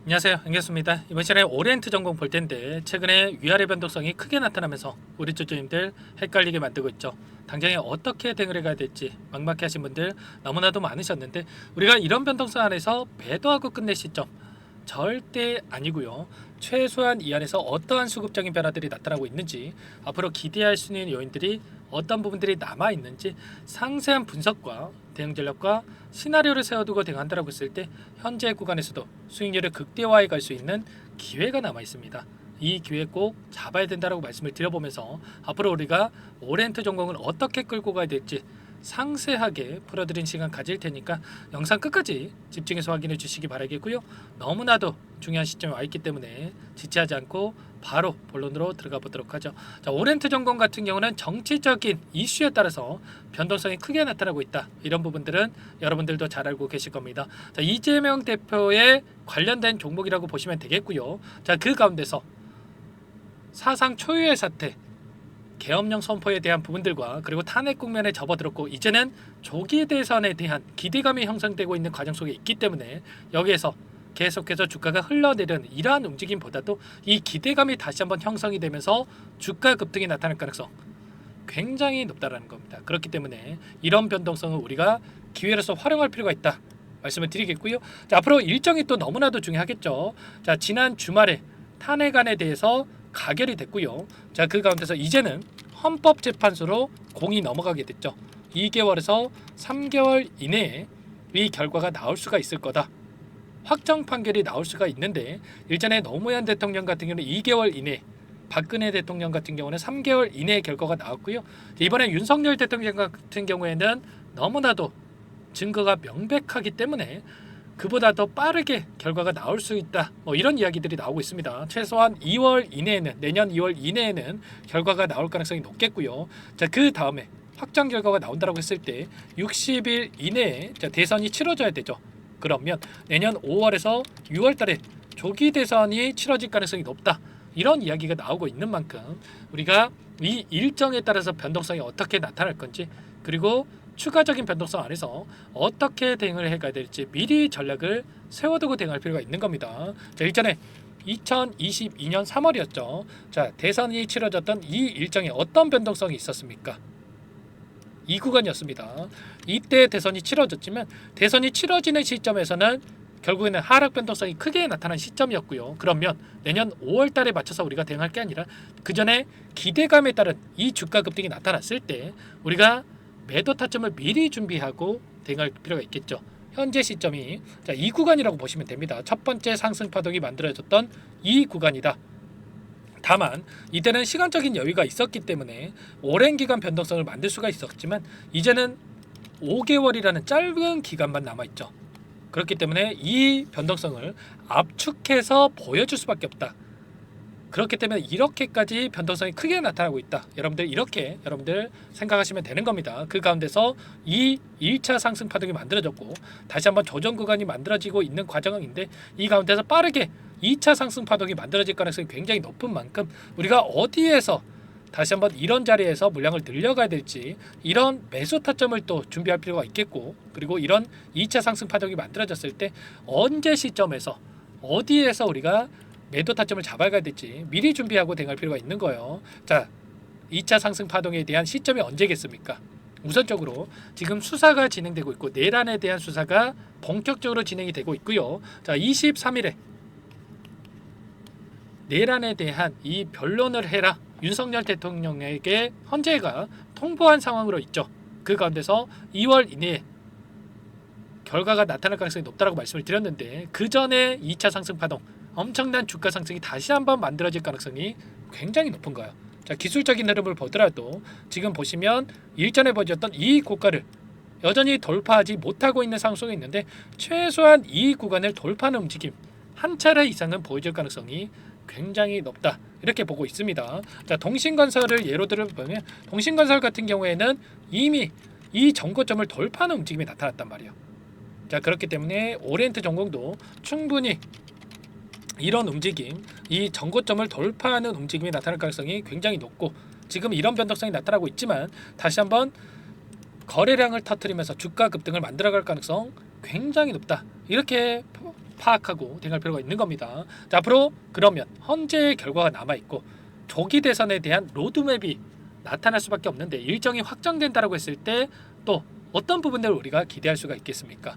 안녕하세요, 안겠습니다. 이번 시간에 오리엔트 전공 볼 텐데 최근에 위아래 변동성이 크게 나타나면서 우리 주주님들 헷갈리게 만들고 있죠. 당장에 어떻게 대응을 해가야 될지 막막해 하신 분들 너무나도 많으셨는데, 우리가 이런 변동성 안에서 매도하고 끝낼 시점 절대 아니고요. 최소한 이 안에서 어떠한 수급적인 변화들이 나타나고 있는지, 앞으로 기대할 수 있는 요인들이 어떤 부분들이 남아 있는지 상세한 분석과 대응 전략과 시나리오를 세워두고 대응한다고 했을 때 현재 구간에서도 수익률을 극대화해 갈 수 있는 기회가 남아 있습니다. 이 기회 꼭 잡아야 된다라고 말씀을 드려보면서, 앞으로 우리가 오리엔트 전공을 어떻게 끌고 가야 될지 상세하게 풀어드린 시간 가질 테니까 영상 끝까지 집중해서 확인해 주시기 바라겠고요. 너무나도 중요한 시점에 와 있기 때문에 지체하지 않고 바로 본론으로 들어가 보도록 하죠. 자, 오리엔트 전공 같은 경우는 정치적인 이슈에 따라서 변동성이 크게 나타나고 있다. 이런 부분들은 여러분들도 잘 알고 계실 겁니다. 자, 이재명 대표에 관련된 종목이라고 보시면 되겠고요. 자, 그 가운데서 사상 초유의 사태, 계엄령 선포에 대한 부분들과 그리고 탄핵 국면에 접어들었고, 이제는 조기 대선에 대한 기대감이 형성되고 있는 과정 속에 있기 때문에 여기에서 계속해서 주가가 흘러내리는 이러한 움직임보다도 이 기대감이 다시 한번 형성이 되면서 주가 급등이 나타날 가능성 굉장히 높다라는 겁니다. 그렇기 때문에 이런 변동성을 우리가 기회로서 활용할 필요가 있다 말씀을 드리겠고요. 자, 앞으로 일정이 또 너무나도 중요하겠죠. 자, 지난 주말에 탄핵안에 대해서 가결이 됐고요. 자, 그 가운데서 이제는 헌법재판소로 공이 넘어가게 됐죠. 2개월에서 3개월 이내에 이 결과가 나올 수가 있을 거다. 확정 판결이 나올 수가 있는데, 일전에 노무현 대통령 같은 경우는 2개월 이내, 박근혜 대통령 같은 경우는 3개월 이내에 결과가 나왔고요. 이번에 윤석열 대통령 같은 경우에는 너무나도 증거가 명백하기 때문에 그보다 더 빠르게 결과가 나올 수 있다. 이런 이야기들이 나오고 있습니다. 최소한 2월 이내에는, 내년 2월 이내에는 결과가 나올 가능성이 높겠고요. 자, 그 다음에 확정 결과가 나온다고 했을 때 60일 이내에 대선이 치러져야 되죠. 그러면 내년 5월에서 6월 달에 조기 대선이 치러질 가능성이 높다. 이런 이야기가 나오고 있는 만큼 우리가 이 일정에 따라서 변동성이 어떻게 나타날 건지, 그리고 추가적인 변동성 안에서 어떻게 대응을 해가야 될지 미리 전략을 세워두고 대응할 필요가 있는 겁니다. 자, 일전에 2022년 3월이었죠. 자, 대선이 치러졌던 이 일정에 어떤 변동성이 있었습니까? 이 구간이었습니다. 이때 대선이 치러졌지만 대선이 치러지는 시점에서는 결국에는 하락 변동성이 크게 나타난 시점이었고요. 그러면 내년 5월 달에 맞춰서 우리가 대응할 게 아니라 그 전에 기대감에 따른 이 주가 급등이 나타났을 때 우리가 매도 타점을 미리 준비하고 대응할 필요가 있겠죠. 현재 시점이 이 구간이라고 보시면 됩니다. 첫 번째 상승 파동이 만들어졌던 이 구간이다. 다만 이때는 시간적인 여유가 있었기 때문에 오랜 기간 변동성을 만들 수가 있었지만 이제는 5개월이라는 짧은 기간만 남아있죠. 그렇기 때문에 이 변동성을 압축해서 보여줄 수밖에 없다. 그렇기 때문에 이렇게까지 변동성이 크게 나타나고 있다. 여러분들 생각하시면 되는 겁니다. 그 가운데서 이 1차 상승 파동이 만들어졌고 다시 한번 조정 구간이 만들어지고 있는 과정인데, 이 가운데서 빠르게 2차 상승 파동이 만들어질 가능성이 굉장히 높은 만큼 우리가 어디에서 다시 한번 이런 자리에서 물량을 늘려가야 될지, 이런 매수 타점을 또 준비할 필요가 있겠고, 그리고 이런 2차 상승 파동이 만들어졌을 때 언제 시점에서 어디에서 우리가 매도 타점을 잡아가야 될지 미리 준비하고 대응할 필요가 있는 거예요. 자, 2차 상승 파동에 대한 시점이 언제겠습니까? 우선적으로 지금 수사가 진행되고 있고 내란에 대한 수사가 본격적으로 진행이 되고 있고요. 자, 23일에 내란에 대한 이 변론을 해라, 윤석열 대통령에게 헌재가 통보한 상황으로 있죠. 그 가운데서 2월 이내에 결과가 나타날 가능성이 높다고 말씀을 드렸는데, 그 전에 2차 상승 파동, 엄청난 주가 상승이 다시 한번 만들어질 가능성이 굉장히 높은 거예요. 자, 기술적인 흐름을 보더라도 지금 보시면 일전에 보여줬던 이 고가를 여전히 돌파하지 못하고 있는 상황 속에 있는데, 최소한 이 구간을 돌파하는 움직임 한 차례 이상은 보여줄 가능성이 굉장히 높다, 이렇게 보고 있습니다. 자, 동신건설을 예로 들어보면 동신건설 같은 경우에는 이미 이 정고점을 돌파하는 움직임이 나타났단 말이에요. 자, 그렇기 때문에 오리엔트 전공도 충분히 이런 움직임, 이 정고점을 돌파하는 움직임이 나타날 가능성이 굉장히 높고, 지금 이런 변동성이 나타나고 있지만 다시 한번 거래량을 터뜨리면서 주가 급등을 만들어갈 가능성 굉장히 높다. 이렇게 파악하고 대응할 필요가 있는 겁니다. 자, 앞으로 그러면 현재의 결과가 남아있고 조기 대선에 대한 로드맵이 나타날 수밖에 없는데 일정이 확정된다라고 했을 때 또 어떤 부분들을 우리가 기대할 수가 있겠습니까?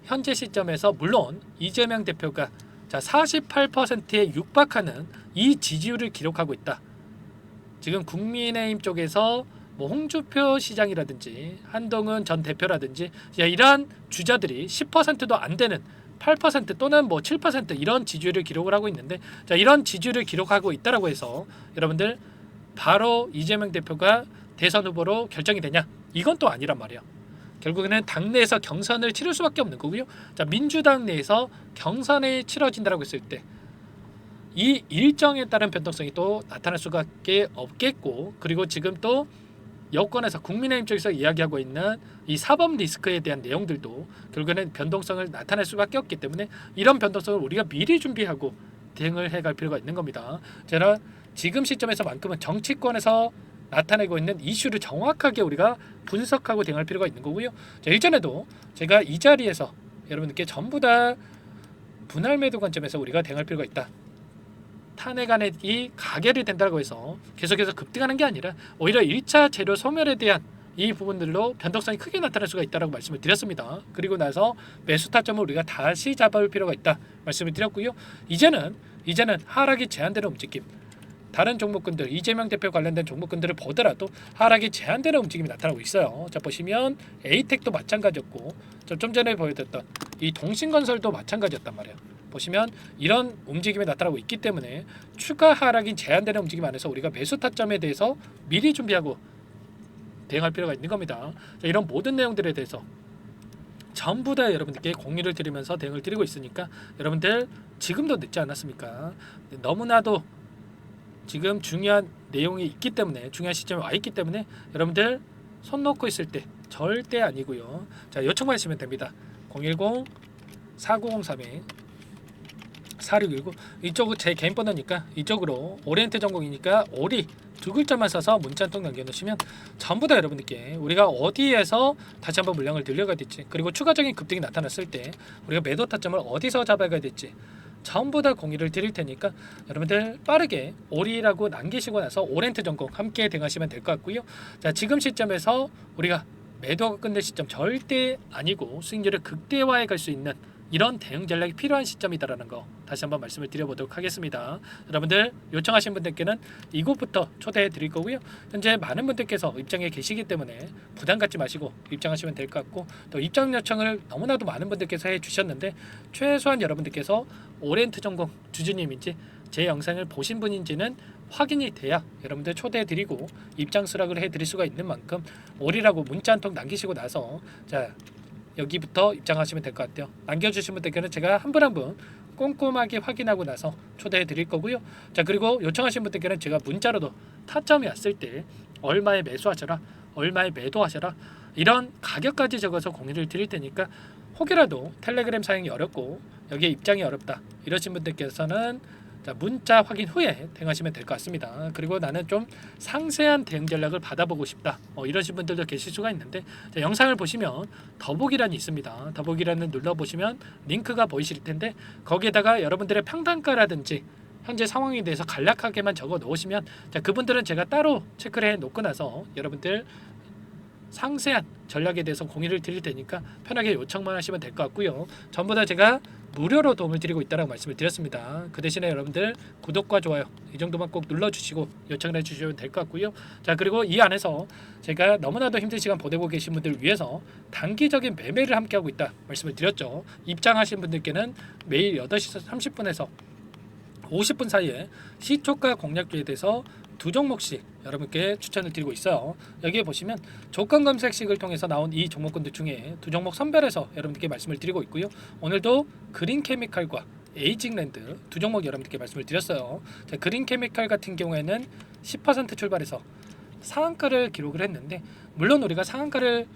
현재 시점에서 물론 이재명 대표가 자 48%에 육박하는 이 지지율을 기록하고 있다. 지금 국민의힘 쪽에서 뭐 홍준표 시장이라든지 한동훈 전 대표라든지 이러한 주자들이 10%도 안 되는 8% 또는 뭐 7% 이런 지지율을 기록을 하고 있는데 자 이런 지지율을 기록하고 있다라고 해서 여러분들 바로 이재명 대표가 대선 후보로 결정이 되냐? 이건 또 아니란 말이야. 결국에는 당내에서 경선을 치를 수밖에 없는 거고요. 자 민주당 내에서 경선이 치러진다라고 했을 때 이 일정에 따른 변동성이 또 나타날 수밖에 없겠고 그리고 지금 또 여권에서 국민의힘 쪽에서 이야기하고 있는 이 사법 리스크에 대한 내용들도 결국에는 변동성을 나타낼 수밖에 없기 때문에 이런 변동성을 우리가 미리 준비하고 대응을 해갈 필요가 있는 겁니다. 저는 지금 시점에서만큼은 정치권에서 나타내고 있는 이슈를 정확하게 우리가 분석하고 대응할 필요가 있는 거고요. 자, 일전에도 제가 이 자리에서 여러분들께 전부 다 분할 매도 관점에서 우리가 대응할 필요가 있다. 탄핵안이 가결이 된다고 해서 계속해서 급등하는 게 아니라 오히려 1차 재료 소멸에 대한 이 부분들로 변동성이 크게 나타날 수가 있다고 말씀을 드렸습니다. 그리고 나서 매수 타점을 우리가 다시 잡아올 필요가 있다 말씀을 드렸고요. 이제는 하락이 제한되는 움직임 다른 종목군들 이재명 대표 관련된 종목군들을 보더라도 하락이 제한되는 움직임이 나타나고 있어요. 자 보시면 에이텍도 마찬가지였고 좀 전에 보여드렸던 이 동신건설도 마찬가지였단 말이에요. 보시면 이런 움직임이 나타나고 있기 때문에 추가 하락이 제한되는 움직임 안에서 우리가 매수 타점에 대해서 미리 준비하고 대응할 필요가 있는 겁니다. 자, 이런 모든 내용들에 대해서 전부 다 여러분들께 공유를 드리면서 대응을 드리고 있으니까 여러분들 지금도 늦지 않았습니까? 너무나도 지금 중요한 내용이 있기 때문에 중요한 시점에 와 있기 때문에 여러분들 손 놓고 있을 때 절대 아니고요. 자 요청만 하시면 됩니다. 010-4903에 4619 이쪽은 제 개인 번호니까 이쪽으로 오리엔트 전공이니까 오리 두 글자만 써서 문자 한 통 남겨놓으시면 전부 다 여러분들께 우리가 어디에서 다시 한번 물량을 늘려가야 될지 그리고 추가적인 급등이 나타났을 때 우리가 매도 타점을 어디서 잡아가야 될지 전부 다 공유를 드릴 테니까 여러분들 빠르게 오리라고 남기시고 나서 오렌트 전공 함께 대응하시면 될 것 같고요. 자 지금 시점에서 우리가 매도가 끝낼 시점 절대 아니고 수익률을 극대화해 갈 수 있는 이런 대응 전략이 필요한 시점이다라는 거 다시 한번 말씀을 드려보도록 하겠습니다. 여러분들 요청하신 분들께는 이곳부터 초대해 드릴 거고요. 현재 많은 분들께서 입장에 계시기 때문에 부담 갖지 마시고 입장하시면 될 것 같고 또 입장 요청을 너무나도 많은 분들께서 해주셨는데 최소한 여러분들께서 오렌트 전공 주주님인지 제 영상을 보신 분인지는 확인이 돼야 여러분들 초대해 드리고 입장 수락을 해 드릴 수가 있는 만큼 오리라고 문자 한 통 남기시고 나서 자 여기부터 입장하시면 될 것 같아요. 남겨주신 분들께는 제가 한 분 한 분 꼼꼼하게 확인하고 나서 초대해 드릴 거고요. 자 그리고 요청하신 분들께는 제가 문자로도 타점이 왔을 때 얼마에 매수하셔라 얼마에 매도하셔라 이런 가격까지 적어서 공유를 드릴 테니까 혹여라도 텔레그램 사용이 어렵고 여기에 입장이 어렵다 이러신 분들께서는 자, 문자 확인 후에 대응하시면 될 것 같습니다. 그리고 나는 좀 상세한 대응 전략을 받아보고 싶다 이러신 분들도 계실 수가 있는데 자, 영상을 보시면 더보기란이 있습니다. 더보기란을 눌러보시면 링크가 보이실 텐데 거기에다가 여러분들의 평단가라든지 현재 상황에 대해서 간략하게만 적어 놓으시면 자, 그분들은 제가 따로 체크를 해 놓고 나서 여러분들 상세한 전략에 대해서 공유를 드릴 테니까 편하게 요청만 하시면 될 것 같고요. 전부 다 제가 무료로 도움을 드리고 있다는 말씀을 드렸습니다. 그 대신에 여러분들 구독과 좋아요 이 정도만 꼭 눌러주시고 요청을 해주시면 될 것 같고요. 자 그리고 이 안에서 제가 너무나도 힘든 시간 보내고 계신 분들을 위해서 단기적인 매매를 함께하고 있다 말씀을 드렸죠. 입장하신 분들께는 매일 8시 30분에서 50분 사이에 시초가 공략주에 대해서 두 종목씩 여러분께 추천을 드리고 있어요. 여기에 보시면 조건 검색식을 통해서 나온 이 종목군들 중에 두 종목 선별해서 여러분들께 말씀을 드리고 있고요. 오늘도 그린케미칼과 에이징랜드 두 종목 여러분들께 말씀을 드렸어요. 자, 그린케미칼 같은 경우에는 10% 출발해서 상한가를 기록을 했는데 물론 우리가 상한가를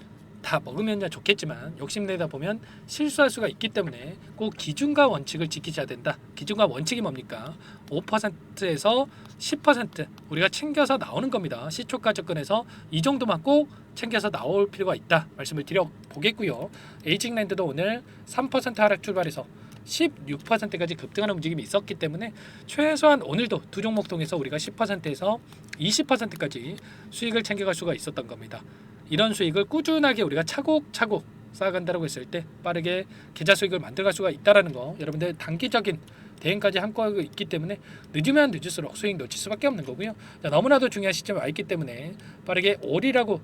다 먹으면 좋겠지만 욕심내다 보면 실수할 수가 있기 때문에 꼭 기준과 원칙을 지키셔야 된다. 기준과 원칙이 뭡니까? 5%에서 10% 우리가 챙겨서 나오는 겁니다. 시초가 접근해서 이 정도만 꼭 챙겨서 나올 필요가 있다 말씀을 드려보겠고요. 에이징랜드도 오늘 3% 하락 출발해서 16%까지 급등하는 움직임이 있었기 때문에 최소한 오늘도 두 종목 통해서 우리가 10%에서 20%까지 수익을 챙겨갈 수가 있었던 겁니다. 이런 수익을 꾸준하게 우리가 차곡차곡 쌓아간다고 했을 때 빠르게 계좌 수익을 만들어갈 수가 있다는 거, 여러분들 단기적인 대응까지 함께하고 있기 때문에 늦으면 늦을수록 수익 놓칠 수밖에 없는 거고요. 너무나도 중요한 시점에 와 있기 때문에 빠르게 올이라고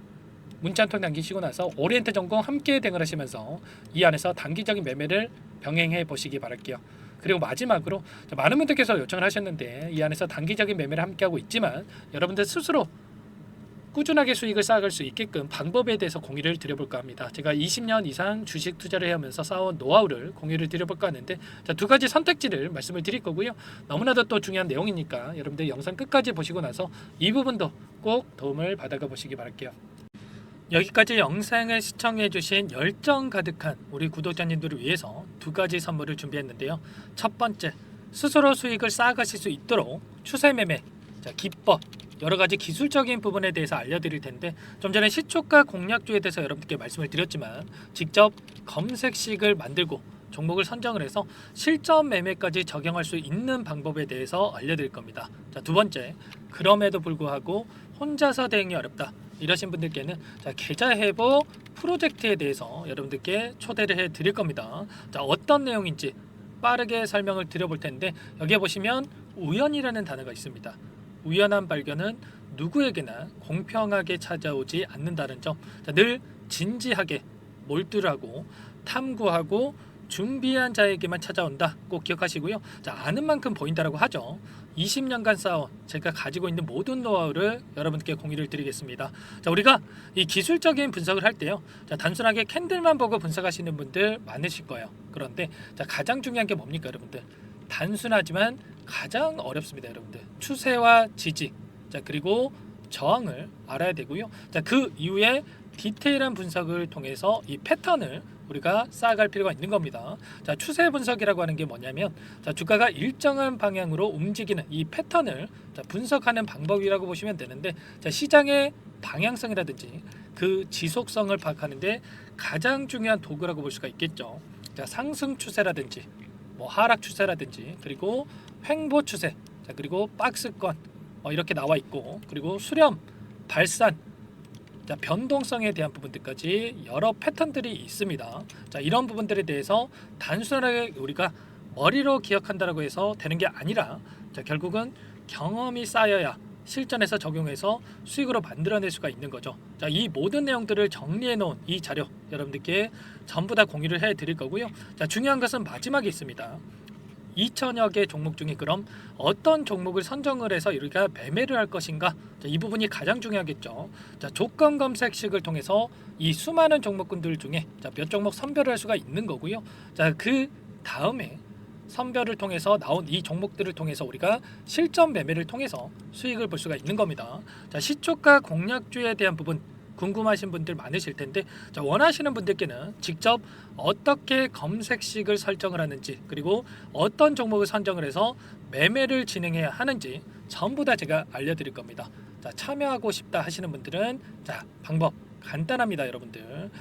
문자 한 통 남기시고 나서 오리엔트 전공 함께 대응을 하시면서 이 안에서 단기적인 매매를 병행해 보시기 바랄게요. 그리고 마지막으로 많은 분들께서 요청을 하셨는데 이 안에서 단기적인 매매를 함께하고 있지만 여러분들 스스로 꾸준하게 수익을 쌓아갈 수 있게끔 방법에 대해서 공유를 드려볼까 합니다. 제가 20년 이상 주식 투자를 해오면서 쌓아온 노하우를 공유를 드려볼까 하는데 두 가지 선택지를 말씀을 드릴 거고요. 너무나도 또 중요한 내용이니까 여러분들 영상 끝까지 보시고 나서 이 부분도 꼭 도움을 받아가 보시기 바랄게요. 여기까지 영상을 시청해주신 열정 가득한 우리 구독자님들을 위해서 두 가지 선물을 준비했는데요. 첫 번째, 스스로 수익을 쌓아가실 수 있도록 추세 매매 기법, 여러 가지 기술적인 부분에 대해서 알려드릴 텐데 좀 전에 시초가 공략주에 대해서 여러분들께 말씀을 드렸지만 직접 검색식을 만들고 종목을 선정을 해서 실전 매매까지 적용할 수 있는 방법에 대해서 알려드릴 겁니다. 두 번째, 그럼에도 불구하고 혼자서 대응이 어렵다 이러신 분들께는 계좌 회복 프로젝트에 대해서 여러분들께 초대를 해 드릴 겁니다. 어떤 내용인지 빠르게 설명을 드려볼 텐데 여기에 보시면 우연이라는 단어가 있습니다. 우연한 발견은 누구에게나 공평하게 찾아오지 않는다는 점, 늘 진지하게 몰두하고 탐구하고 준비한 자에게만 찾아온다 꼭 기억하시고요. 아는 만큼 보인다라고 하죠. 20년간 쌓아온 제가 가지고 있는 모든 노하우를 여러분께 공유를 드리겠습니다. 우리가 이 기술적인 분석을 할 때요, 단순하게 캔들만 보고 분석하시는 분들 많으실 거예요. 그런데 가장 중요한 게 뭡니까 여러분들? 단순하지만 가장 어렵습니다. 여러분들 추세와 지지, 그리고 저항을 알아야 되고요. 그 이후에 디테일한 분석을 통해서 이 패턴을 우리가 쌓아갈 필요가 있는 겁니다. 추세 분석이라고 하는 게 뭐냐면 주가가 일정한 방향으로 움직이는 이 패턴을 분석하는 방법이라고 보시면 되는데 시장의 방향성이라든지 그 지속성을 파악하는데 가장 중요한 도구라고 볼 수가 있겠죠. 상승 추세라든지 하락 추세라든지 그리고 횡보 추세, 그리고 박스권 이렇게 나와 있고 그리고 수렴, 발산, 변동성에 대한 부분들까지 여러 패턴들이 있습니다. 이런 부분들에 대해서 단순하게 우리가 머리로 기억한다라고 해서 되는 게 아니라 결국은 경험이 쌓여야 실전에서 적용해서 수익으로 만들어낼 수가 있는 거죠. 이 모든 내용들을 정리해 놓은 이 자료 여러분들께 전부 다 공유를 해 드릴 거고요. 중요한 것은 마지막에 있습니다. 2천여 개 종목 중에 그럼 어떤 종목을 선정을 해서 우리가 매매를 할 것인가, 이 부분이 가장 중요하겠죠. 조건 검색식을 통해서 이 수많은 종목군들 중에 몇 종목 선별을 할 수가 있는 거고요. 그 다음에 선별을 통해서 나온 이 종목들을 통해서 우리가 실전 매매를 통해서 수익을 볼 수가 있는 겁니다. 시초가 공략주에 대한 부분 궁금하신 분들 많으실 텐데 원하시는 분들께는 직접 어떻게 검색식을 설정을 하는지 그리고 어떤 종목을 선정을 해서 매매를 진행해야 하는지 전부 다 제가 알려드릴 겁니다. 참여하고 싶다 하시는 분들은 방법 간단합니다. 여러분들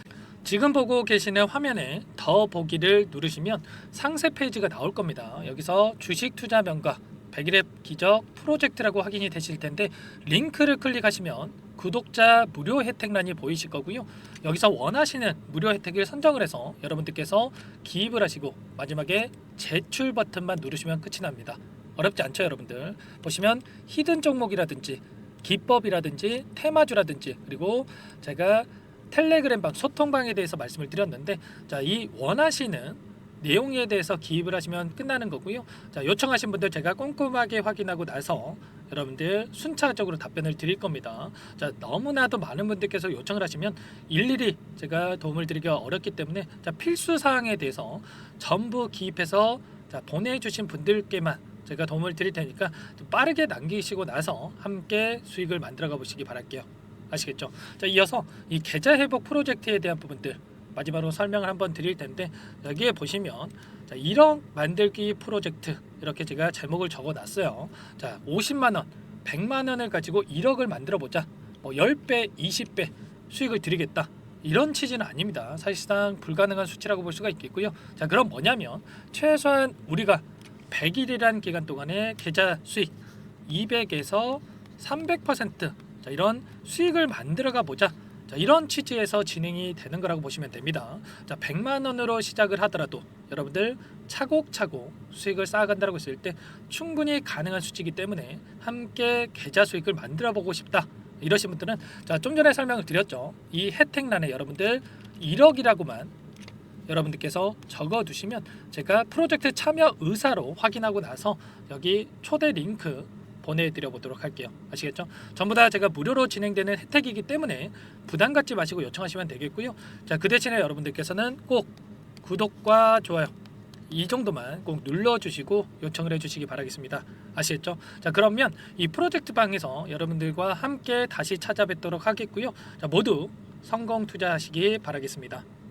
지금 보고 계시는 화면에 더 보기를 누르시면 상세 페이지가 나올 겁니다. 여기서 주식 투자 명가 100일의 기적 프로젝트라고 확인이 되실 텐데 링크를 클릭하시면 구독자 무료 혜택란이 보이실 거고요. 여기서 원하시는 무료 혜택을 선정을 해서 여러분들께서 기입을 하시고 마지막에 제출 버튼만 누르시면 끝이 납니다. 어렵지 않죠 여러분들. 보시면 히든 종목이라든지 기법이라든지 테마주라든지 그리고 제가 텔레그램방 소통방에 대해서 말씀을 드렸는데 이 원하시는 내용에 대해서 기입을 하시면 끝나는 거고요. 요청하신 분들 제가 꼼꼼하게 확인하고 나서 여러분들 순차적으로 답변을 드릴 겁니다. 너무나도 많은 분들께서 요청을 하시면 일일이 제가 도움을 드리기가 어렵기 때문에 필수 사항에 대해서 전부 기입해서 보내주신 분들께만 제가 도움을 드릴 테니까 좀 빠르게 남기시고 나서 함께 수익을 만들어 가 보시기 바랄게요. 아시겠죠? 자, 이어서 이 계좌 회복 프로젝트에 대한 부분들 마지막으로 설명을 한번 드릴 텐데, 여기에 보시면 자, 1억 만들기 프로젝트 이렇게 제가 제목을 적어 놨어요. 자, 50만 원, 100만 원을 가지고 1억을 만들어 보자. 뭐 10배, 20배 수익을 드리겠다. 이런 취지는 아닙니다. 사실상 불가능한 수치라고 볼 수가 있겠고요. 자, 그럼 뭐냐면 최소한 우리가 100일이라는 기간 동안에 계좌 수익 200에서 300% 자, 이런 수익을 만들어가 보자. 자, 이런 취지에서 진행이 되는 거라고 보시면 됩니다. 자, 100만 원으로 시작을 하더라도 여러분들 차곡차곡 수익을 쌓아간다고 했을 때 충분히 가능한 수치이기 때문에 함께 계좌 수익을 만들어 보고 싶다. 이러신 분들은 자, 좀 전에 설명을 드렸죠. 이 혜택란에 여러분들 1억이라고만 여러분들께서 적어 두시면 제가 프로젝트 참여 의사로 확인하고 나서 여기 초대 링크 보내드려 보도록 할게요. 아시겠죠? 전부 다 제가 무료로 진행되는 혜택이기 때문에 부담 갖지 마시고 요청하시면 되겠고요. 자, 그 대신에 여러분들께서는 꼭 구독과 좋아요 이 정도만 꼭 눌러주시고 요청을 해주시기 바라겠습니다. 아시겠죠? 자, 그러면 이 프로젝트 방에서 여러분들과 함께 다시 찾아뵙도록 하겠고요. 자, 모두 성공 투자하시기 바라겠습니다.